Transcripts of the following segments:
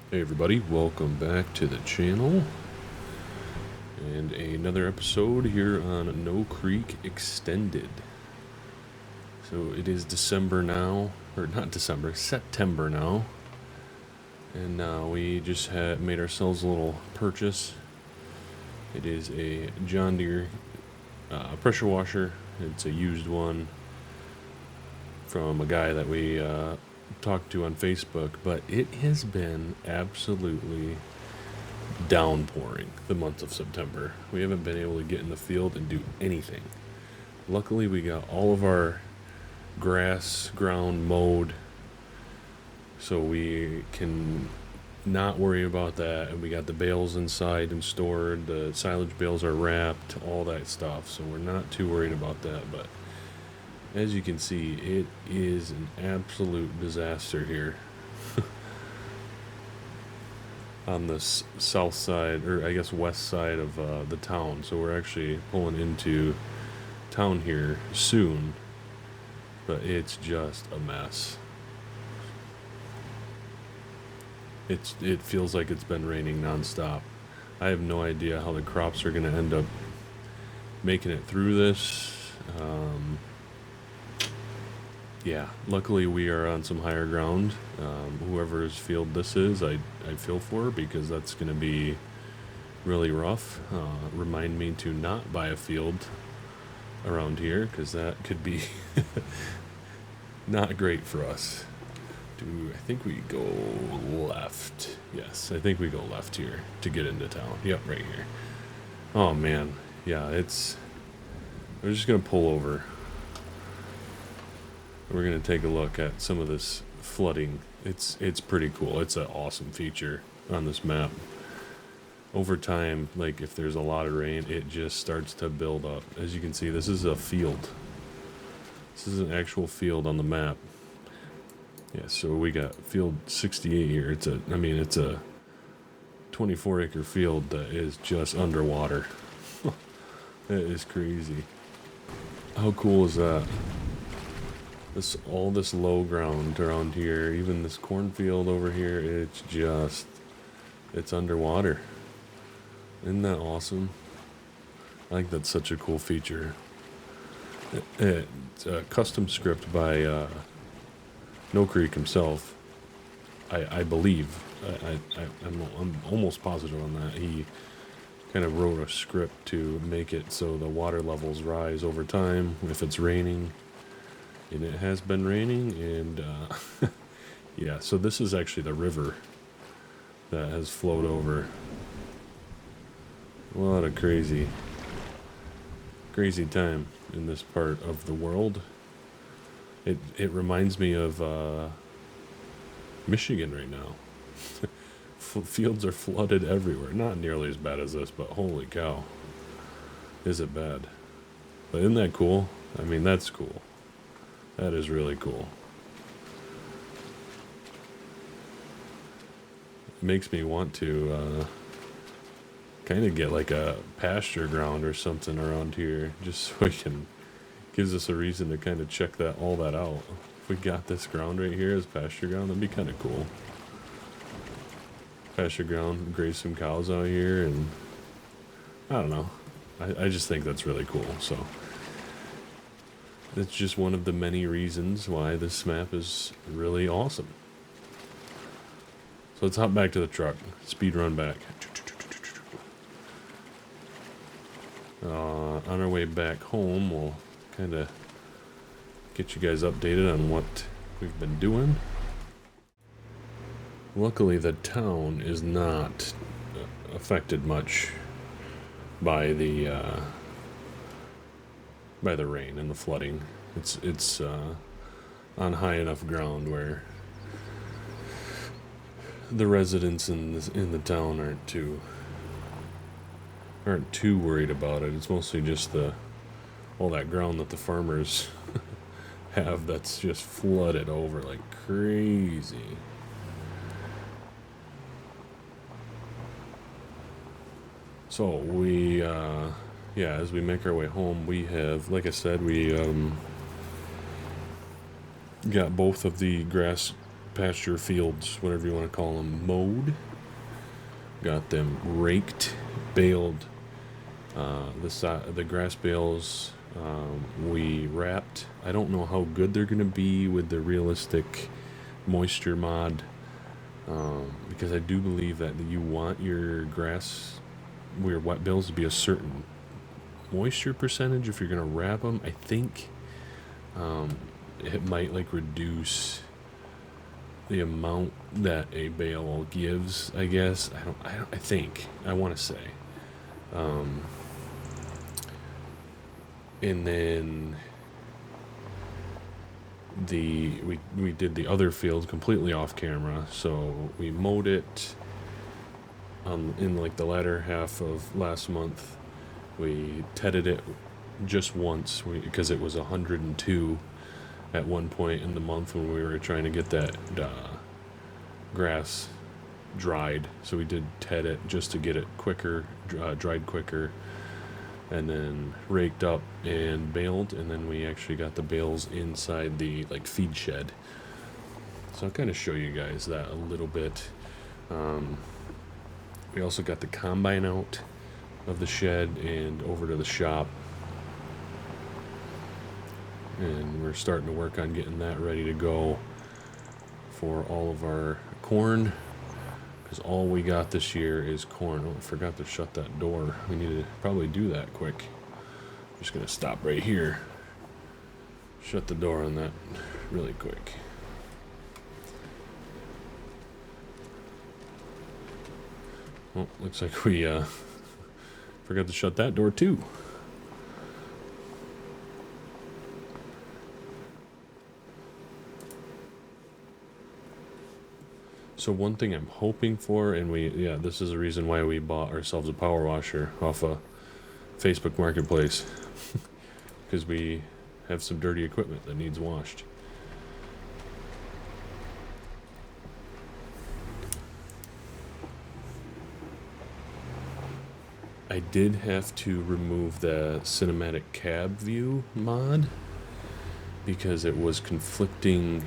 Hey everybody, welcome back to the channel and another episode here on No Creek Extended. So it is December now, or not December, September now, and we just made ourselves a little purchase. It is a John Deere pressure washer. It's a used one from a guy that we talked to on Facebook, but it has been absolutely downpouring the month of September. We haven't been able to get in the field and do anything. Luckily, we got all of our grass ground mowed, so we can not worry about that. And we got the bales inside and stored. The silage bales are wrapped, all that stuff. So we're not too worried about that. But as you can see, it is an absolute disaster here. On the south side, or I guess west side of the town. So we're actually pulling into town here soon, but it's just a mess. It feels like it's been raining nonstop. I have no idea how the crops are going to end up making it through this. Yeah, luckily we are on some higher ground. Whoever's field this is, I feel for, because that's going to be really rough. Remind me to not buy a field around here, because that could be not great for us. I think we go left? Yes, I think we go left here to get into town. Yep, right here. Oh man, yeah, we're just going to pull over. We're going to take a look at some of this flooding. It's pretty cool. It's an awesome feature on this map. Over time, like if there's a lot of rain, it just starts to build up. As you can see, this is a field. This is an actual field on the map. Yeah, so we got field 68 here. It's a 24-acre field that is just underwater. That is crazy. How cool is that? All this low ground around here, even this cornfield over here, it's underwater. Isn't that awesome? I think that's such a cool feature. It's a custom script by No Creek himself, I believe. I'm almost positive on that. He kind of wrote a script to make it so the water levels rise over time if it's raining. And it has been raining, and yeah, so this is actually the river that has flowed over. What a crazy time in this part of the world. It reminds me of Michigan right now. Fields are flooded everywhere. Not nearly as bad as this, but holy cow, is it bad. But isn't that cool? I mean, that's cool. That is really cool. It makes me want to kind of get like a pasture ground or something around here, just so we can, gives us a reason to kind of check all that out. If we got this ground right here as pasture ground, that'd be kind of cool. Pasture ground, graze some cows out here, and I don't know. I just think that's really cool. So it's just one of the many reasons why this map is really awesome. So let's hop back to the truck. Speed run back. On our way back home, we'll kind of get you guys updated on what we've been doing. Luckily, the town is not affected much by the rain and the flooding. It's on high enough ground where the residents in the town aren't too worried about it. It's mostly just all that ground that the farmers have that's just flooded over like crazy. So we as we make our way home, we have, like I said, we got both of the grass pasture fields, whatever you want to call them, mowed. Got them raked, baled. The grass bales we wrapped. I don't know how good they're going to be with the realistic moisture mod, because I do believe that you want your wet bales to be a certain moisture percentage if you're going to wrap them. I think it might like reduce the amount that a bale gives, I guess. I think, I want to say. And then we did the other field completely off camera, so we mowed it in like the latter half of last month. We tedded it just once because it was 102 at one point in the month when we were trying to get that grass dried. So we did ted it just to get it quicker, dried quicker, and then raked up and baled, and then we actually got the bales inside the like feed shed. So I'll kind of show you guys that a little bit. We also got the combine out of the shed and over to the shop, and we're starting to work on getting that ready to go for all of our corn, because all we got this year is corn. Oh, I forgot to shut that door. We need to probably do that quick. I'm just gonna stop right here, shut the door on that really quick. Well, looks like we forgot to shut that door too. So one thing I'm hoping for, and this is the reason why we bought ourselves a power washer off a Facebook Marketplace, because we have some dirty equipment that needs washed. I did have to remove the cinematic cab view mod because it was conflicting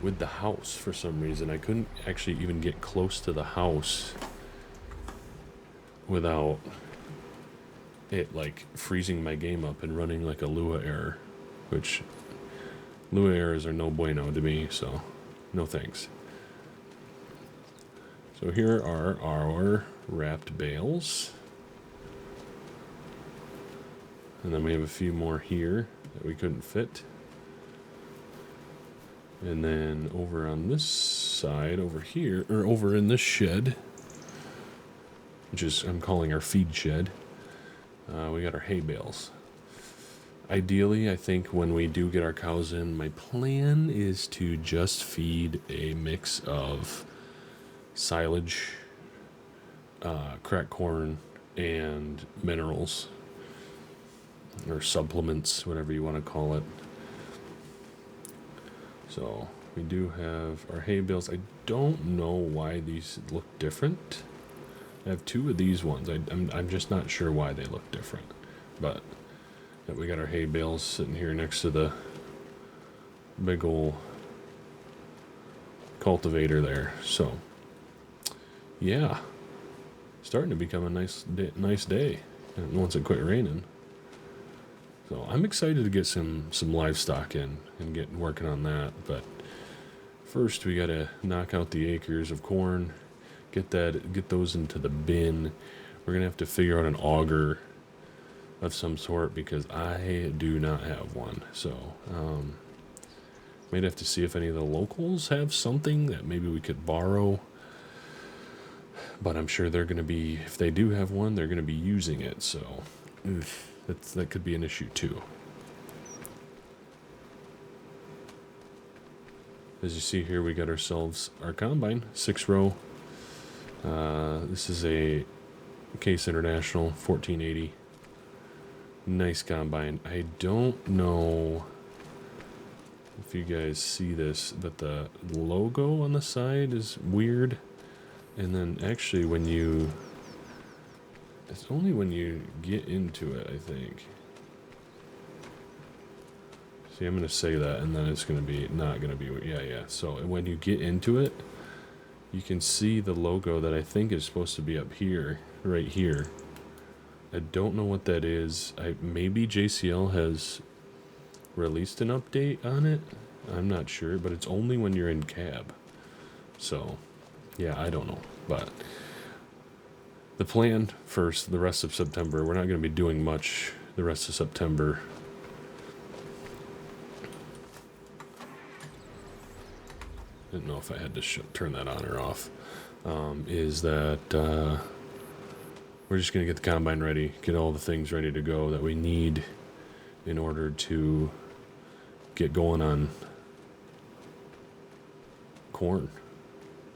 with the house for some reason. I couldn't actually even get close to the house without it like freezing my game up and running like a Lua error, which Lua errors are no bueno to me, so no thanks. So here are our wrapped bales, and then we have a few more here that we couldn't fit. And then over on this side, over here, or over in this shed, which is, I'm calling our feed shed, we got our hay bales. Ideally, I think when we do get our cows in, my plan is to just feed a mix of silage, cracked corn, and minerals, or supplements, whatever you want to call it. So we do have our hay bales. I don't know why these look different. I have two of these ones. I'm just not sure why they look different. But we got our hay bales sitting here next to the big old cultivator there. So yeah, starting to become a nice day once it quit raining. So I'm excited to get some livestock in and get working on that. But first we got to knock out the acres of corn, get those into the bin. We're gonna have to figure out an auger of some sort because I do not have one. So might have to see if any of the locals have something that maybe we could borrow. But I'm sure they're gonna be, if they do have one, they're gonna be using it. So that could be an issue too. As you see here, we got ourselves our combine, 6-row. This is a Case International 1480. Nice combine. I don't know if you guys see this, but the logo on the side is weird. And then actually it's only when you get into it, I think. See, I'm going to say that, and then it's going to be not going to be... Yeah. So when you get into it, you can see the logo that I think is supposed to be up here, right here. I don't know what that is. Maybe JCL has released an update on it. I'm not sure, but it's only when you're in cab. So, yeah, I don't know. But the plan for the rest of September, we're not going to be doing much the rest of September. Didn't know if I had to turn that on or off. Is that we're just going to get the combine ready, get all the things ready to go that we need in order to get going on corn.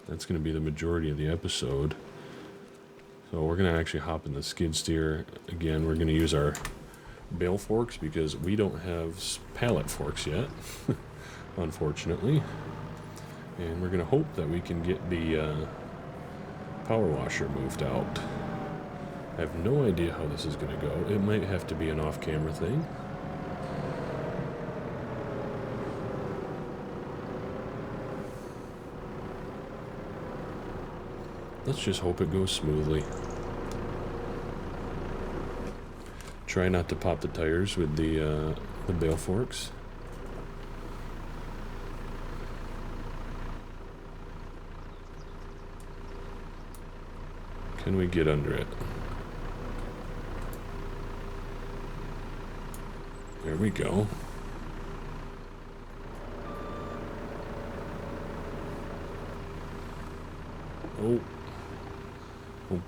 That's going to be the majority of the episode. So we're going to actually hop in the skid steer. Again, we're going to use our bale forks because we don't have pallet forks yet, unfortunately. And we're going to hope that we can get the power washer moved out. I have no idea how this is going to go. It might have to be an off-camera thing. Let's just hope it goes smoothly. Try not to pop the tires with the bale forks. Can we get under it? There we go. Oh. We'll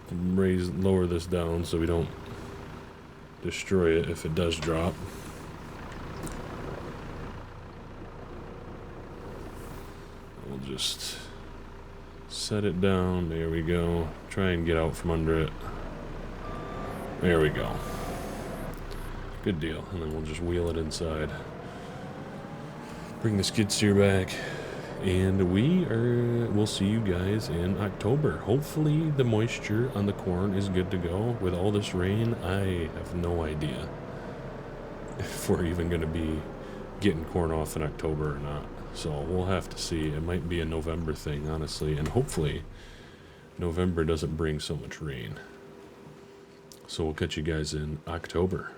lower this down so we don't destroy it if it does drop. We'll just set it down. There we go. Try and get out from under it. There we go. Good deal. And then we'll just wheel it inside. Bring the skid steer back. And we'll see you guys in October. Hopefully the moisture on the corn is good to go. With all this rain, I have no idea if we're even going to be getting corn off in October or not. So we'll have to see. It might be a November thing, honestly. And hopefully November doesn't bring so much rain. So we'll catch you guys in October.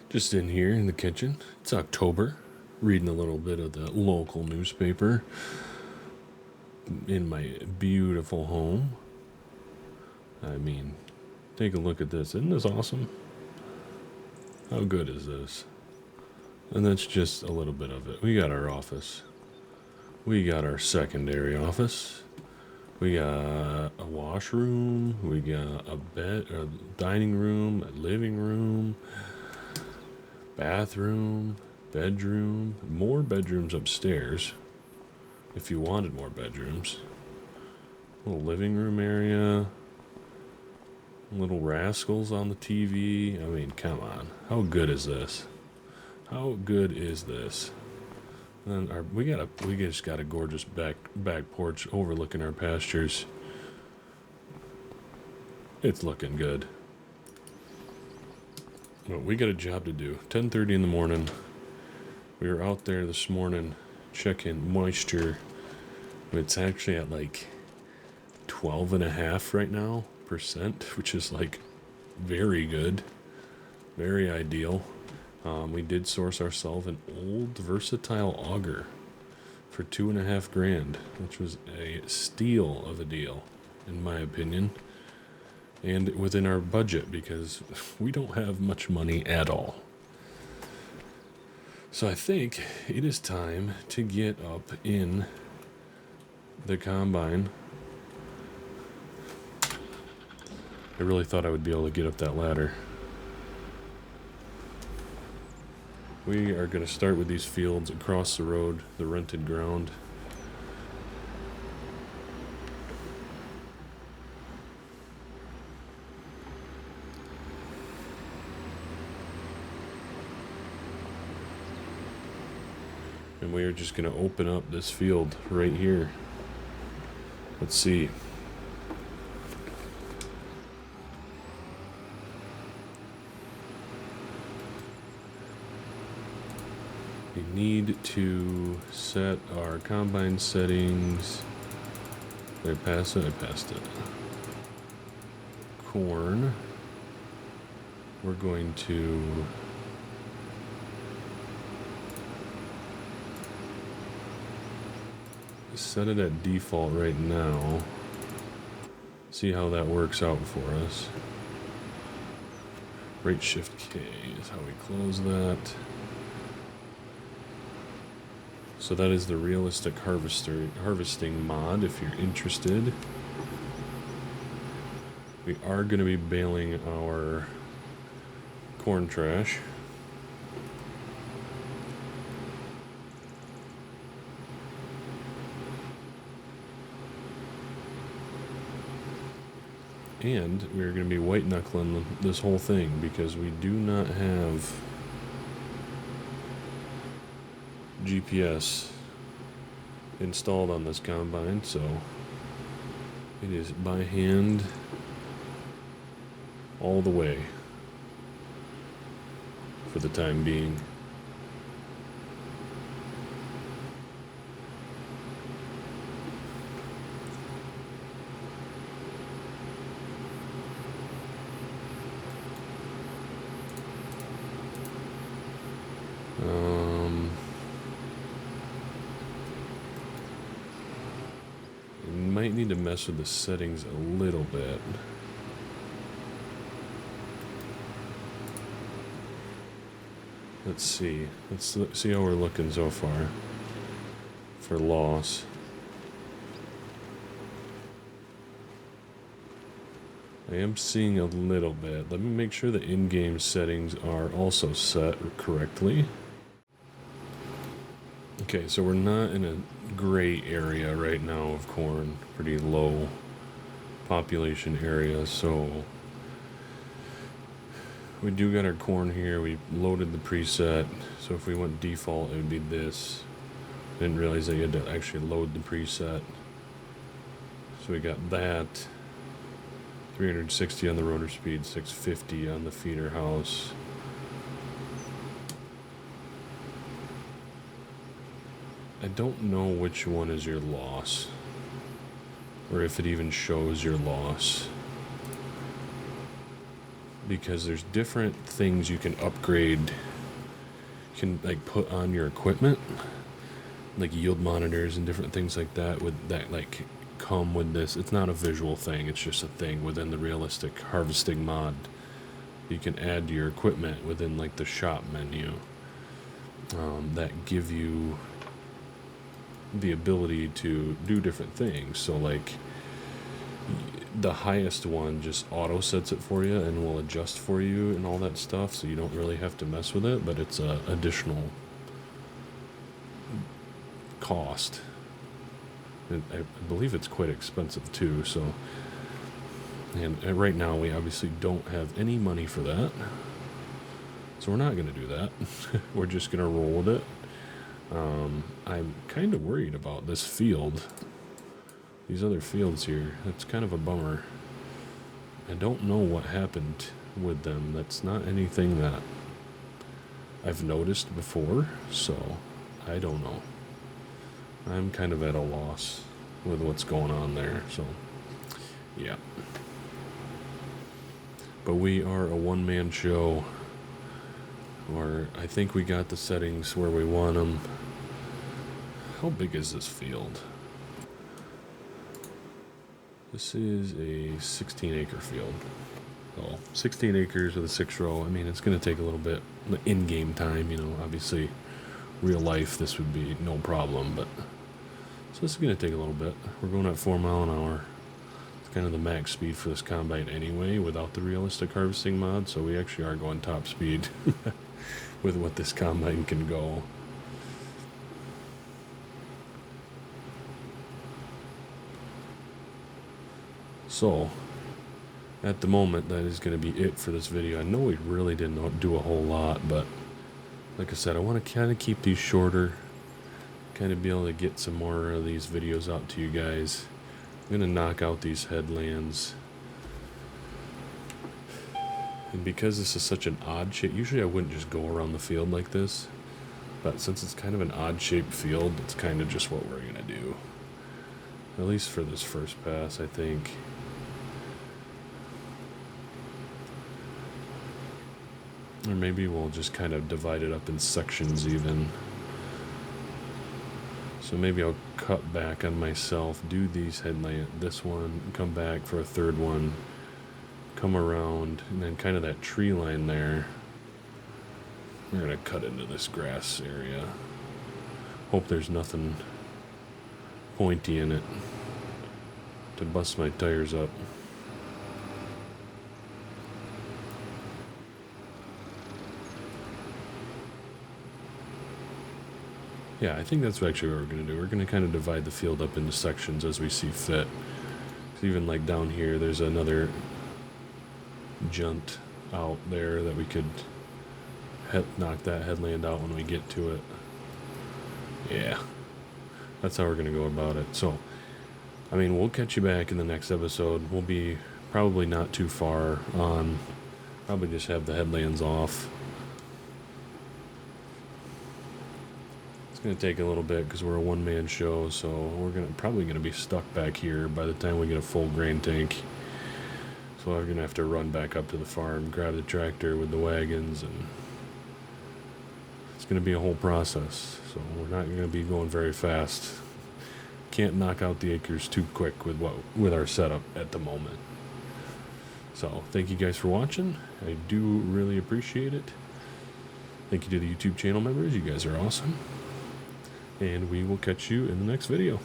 Just in here in the kitchen. It's October. Reading a little bit of the local newspaper in my beautiful home. I mean, take a look at this. Isn't this awesome? How good is this? And that's just a little bit of it. We got our office. We got our secondary office. We got a washroom. We got a bed, a dining room, a living room. Bathroom, bedroom, more bedrooms upstairs if you wanted more bedrooms. Little living room area, little rascals on the TV. I mean, come on. How good is this? How good is this? And then we just got a gorgeous back porch overlooking our pastures. It's looking good. Well, we got a job to do. 10:30 in the morning. We were out there this morning checking moisture. It's actually at like 12.5% right now, which is like very good, very ideal. We did source ourselves an old versatile auger for $2,500, which was a steal of a deal, in my opinion. And within our budget, because we don't have much money at all. So I think it is time to get up in the combine. I really thought I would be able to get up that ladder. We are going to start with these fields across the road, the rented ground. And we are just going to open up this field right here. Let's see. We need to set our combine settings. Did I pass it? I passed it. Corn. We're going to set it at default right now. See how that works out for us. Right shift K is how we close that. So that is the realistic harvesting mod if you're interested. We are going to be baling our corn trash. And we're going to be white knuckling this whole thing because we do not have GPS installed on this combine, so it is by hand all the way for the time being. Might need to mess with the settings a little bit. Let's see. Let's see how we're looking so far for loss. I am seeing a little bit. Let me make sure the in-game settings are also set correctly. Okay, so we're not in a gray area right now of corn. Pretty low population area, so we do got our corn here. We loaded the preset, so if we went default, it would be this. Didn't realize that you had to actually load the preset. So we got that. 360 on the rotor speed, 650 on the feeder house. I don't know which one is your loss, or if it even shows your loss, because there's different things you can upgrade, you can like put on your equipment, like yield monitors and different things like that, with that like come with this. It's not a visual thing, it's just a thing within the realistic harvesting mod. You can add to your equipment within like the shop menu that give you the ability to do different things. So like the highest one just auto sets it for you and will adjust for you and all that stuff, so you don't really have to mess with it, but it's a additional cost. And I believe it's quite expensive too, so and right now we obviously don't have any money for that, so we're not going to do that. We're just going to roll with it. I'm kind of worried about this field. These other fields here, that's kind of a bummer. I don't know what happened with them. That's not anything that I've noticed before, so I don't know. I'm kind of at a loss with what's going on there, so yeah. But we are a one-man show, or I think we got the settings where we want them. How big is this field? This is a 16-acre field. So 16 acres with a 6-row. I mean, it's going to take a little bit in-game time, you know. Obviously, real life, this would be no problem, but so this is going to take a little bit. We're going at 4 miles an hour. It's kind of the max speed for this combine anyway, without the realistic harvesting mod. So we actually are going top speed with what this combine can go. So, at the moment, that is going to be it for this video. I know we really didn't do a whole lot, but like I said, I want to kind of keep these shorter, kind of be able to get some more of these videos out to you guys. I'm going to knock out these headlands. And because this is such an odd shape, usually I wouldn't just go around the field like this. But since it's kind of an odd-shaped field, it's kind of just what we're going to do. At least for this first pass, I think. Or maybe we'll just kind of divide it up in sections even. So maybe I'll cut back on myself, do these this one, come back for a third one, come around, and then kind of that tree line there. We're going to cut into this grass area. Hope there's nothing pointy in it to bust my tires up. Yeah, I think that's actually what we're going to do. We're going to kind of divide the field up into sections as we see fit. So even like down here, there's another junt out there that we could knock that headland out when we get to it. Yeah, that's how we're going to go about it. So, I mean, we'll catch you back in the next episode. We'll be probably not too far on. Probably just have the headlands off. It's going to take a little bit because we're a one-man show, so we're probably going to be stuck back here by the time we get a full grain tank. So we're going to have to run back up to the farm, grab the tractor with the wagons, and it's going to be a whole process. So we're not going to be going very fast. Can't knock out the acres too quick with our setup at the moment. So thank you guys for watching. I do really appreciate it. Thank you to the YouTube channel members. You guys are awesome. And we will catch you in the next video.